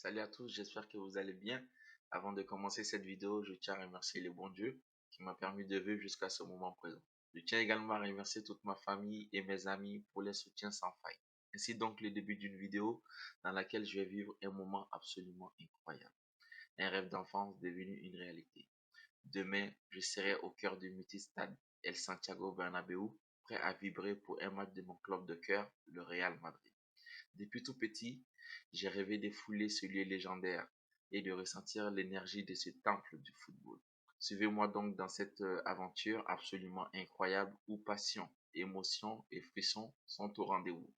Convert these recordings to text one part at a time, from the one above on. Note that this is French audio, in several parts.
Salut à tous, j'espère que vous allez bien. Avant de commencer cette vidéo, je tiens à remercier le bon Dieu qui m'a permis de vivre jusqu'à ce moment présent. Je tiens également à remercier toute ma famille et mes amis pour les soutiens sans faille. Ainsi donc le début d'une vidéo dans laquelle je vais vivre un moment absolument incroyable. Un rêve d'enfance devenu une réalité. Demain, je serai au cœur du mythique stade El Santiago Bernabéu, prêt à vibrer pour un match de mon club de cœur, le Real Madrid. Depuis tout petit, j'ai rêvé de fouler ce lieu légendaire et de ressentir l'énergie de ce temple du football. Suivez-moi donc dans cette aventure absolument incroyable où passion, émotion et frissons sont au rendez-vous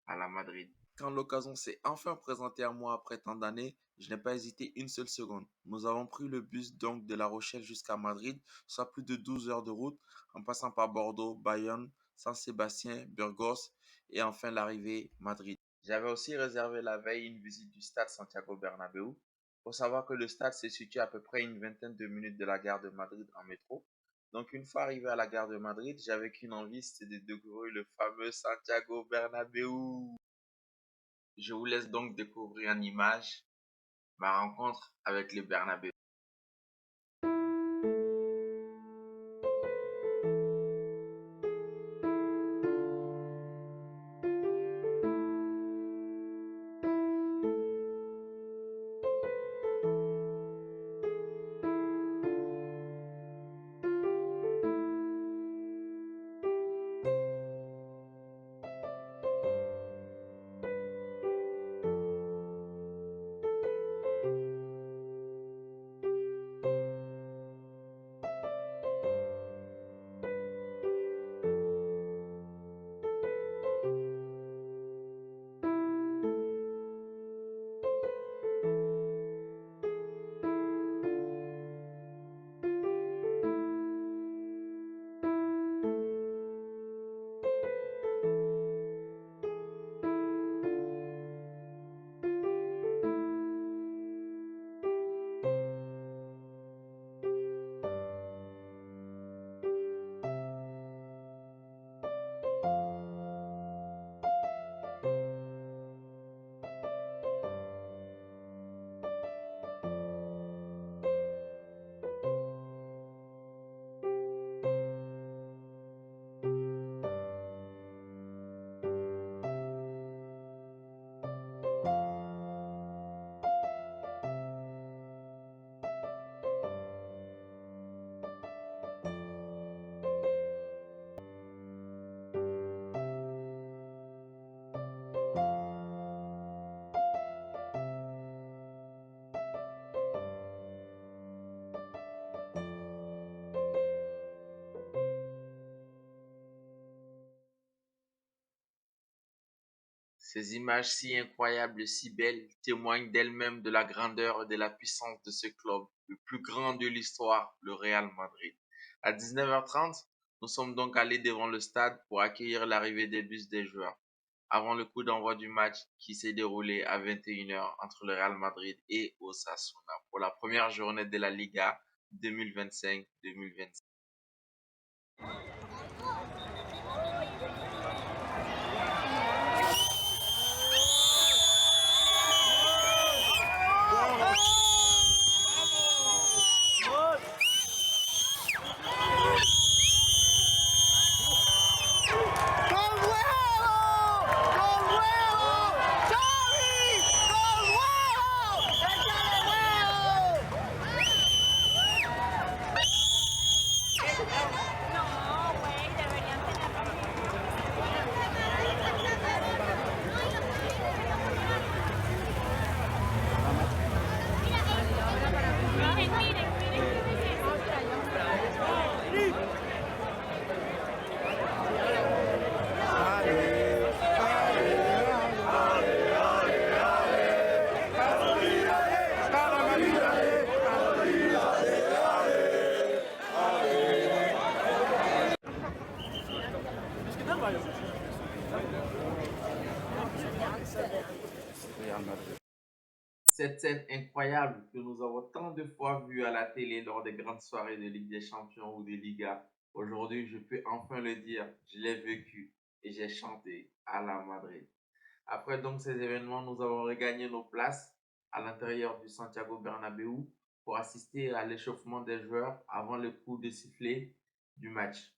à la Madrid. Quand l'occasion s'est enfin présentée à moi après tant d'années, je n'ai pas hésité une seule seconde. Nous avons pris le bus donc de La Rochelle jusqu'à Madrid, soit plus de 12 heures de route, en passant par Bordeaux, Bayonne, Saint-Sébastien, Burgos et enfin l'arrivée Madrid. J'avais aussi réservé la veille une visite du stade Santiago Bernabéu. Faut savoir que le stade se situe à peu près une vingtaine de minutes de la gare de Madrid en métro. Donc une fois arrivé à la gare de Madrid, j'avais qu'une envie, c'était de découvrir le fameux Santiago Bernabéu. Je vous laisse donc découvrir en images ma rencontre avec le Bernabéu. Ces images si incroyables et si belles témoignent d'elles-mêmes de la grandeur et de la puissance de ce club, le plus grand de l'histoire, le Real Madrid. À 19h30, nous sommes donc allés devant le stade pour accueillir l'arrivée des bus des joueurs, avant le coup d'envoi du match qui s'est déroulé à 21h entre le Real Madrid et Osasuna pour la première journée de la Liga 2025-2026. Cette scène incroyable que nous avons tant de fois vue à la télé lors des grandes soirées de Ligue des Champions ou de Liga, aujourd'hui je peux enfin le dire, je l'ai vécu et j'ai chanté à la Madrid. Après donc ces événements, nous avons regagné nos places à l'intérieur du Santiago Bernabéu pour assister à l'échauffement des joueurs avant le coup de sifflet du match.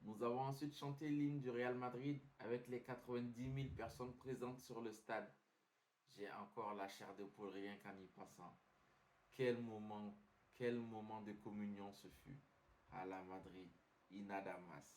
Nous avons ensuite chanté l'hymne du Real Madrid avec les 90 000 personnes présentes sur le stade. J'ai encore la chair de poule rien qu'en y passant. Quel moment de communion ce fut. À la Madrid, Inadamas.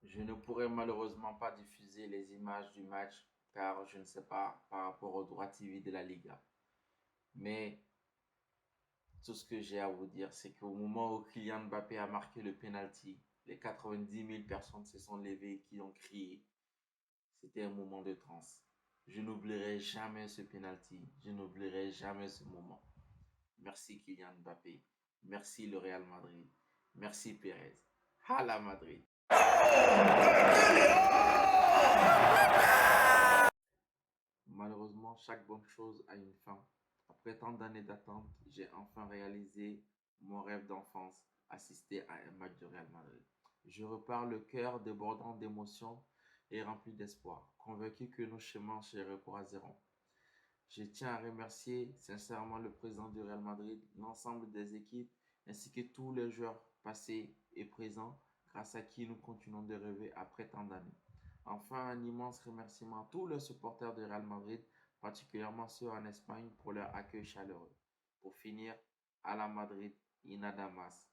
Je ne pourrai malheureusement pas diffuser les images du match car je ne sais pas par rapport au droit TV de la Liga. Mais tout ce que j'ai à vous dire, c'est qu'au moment où Kylian Mbappé a marqué le penalty, les 90 000 personnes se sont levées qui ont crié. C'était un moment de transe. Je n'oublierai jamais ce penalty. Je n'oublierai jamais ce moment. Merci Kylian Mbappé. Merci le Real Madrid. Merci Pérez. À la Madrid. Malheureusement, chaque bonne chose a une fin. Après tant d'années d'attente, j'ai enfin réalisé mon rêve d'enfance, assister à un match de Real Madrid. Je repars le cœur débordant d'émotions et rempli d'espoir, convaincu que nos chemins se recroiseront. Je tiens à remercier sincèrement le président du Real Madrid, l'ensemble des équipes, ainsi que tous les joueurs passés et présents, grâce à qui nous continuons de rêver après tant d'années. Enfin, un immense remerciement à tous les supporters du Real Madrid, particulièrement ceux en Espagne, pour leur accueil chaleureux. Pour finir, à la Madrid, Inadamas.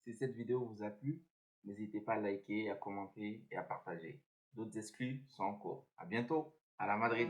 Si cette vidéo vous a plu, n'hésitez pas à liker, à commenter et à partager. D'autres exclus sont en cours. À bientôt, à la Madrid.